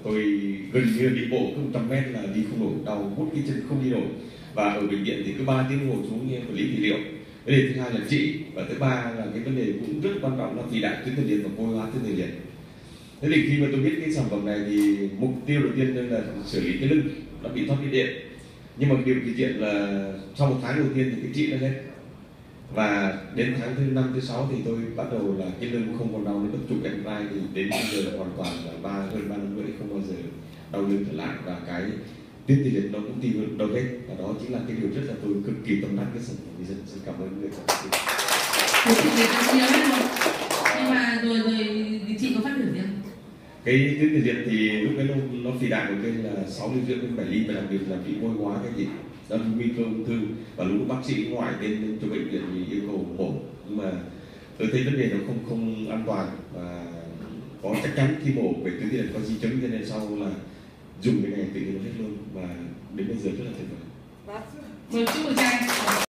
tôi gần như đi bộ cứ 100 mét là đi không nổi, đau hút cái chân không đi nổi. Và ở bệnh viện thì cứ 3 tiếng đồng hồ xuống như quản lý trị liệu. Vấn đề thứ hai là trị, và thứ ba là cái vấn đề cũng rất quan trọng là phì đại tuyến tiền liệt và vôi hóa tuyến tiền liệt. Thế thì khi mà tôi biết cái sản phẩm này thì mục tiêu đầu tiên là xử lý cái lưng nó bị thoát vị điện. Nhưng mà điều kỳ diệu là sau 1 tháng đầu tiên thì cái trị nó hết. Và đến tháng thứ 5, thứ 6 thì tôi bắt đầu là cái lưng không còn đau nữa, chụp MRI thì đến bây giờ là hoàn toàn là hơn 3 năm rưỡi không bao giờ đau lưng trở lại, và cái tuyến tiền liệt nó cũng đi đâu hết. Và đó chính là cái điều rất là tôi cực kỳ tâm đắc cái sản phẩm. Xin cảm ơn người sản nhưng mà rồi thì chị có phát biểu gì không? Cái tuyến tiền liệt thì lúc đấy nó phì đại một bên là 6 ly rưỡi đến 7 ly, và đặc biệt là bị vôi hóa cái gì đó là nguy cơ ung thư. Và lúc bác sĩ ngoại đến cho bệnh viện thì yêu cầu mổ, nhưng mà tôi thấy vấn đề nó không an toàn, và có chắc chắn khi mổ về tuyến tiền liệt có di chứng, cho nên sau là dùng cái này tự nhiên nó hết luôn, và đến bây giờ rất là tuyệt vời. Vâng, chúc mừng trai.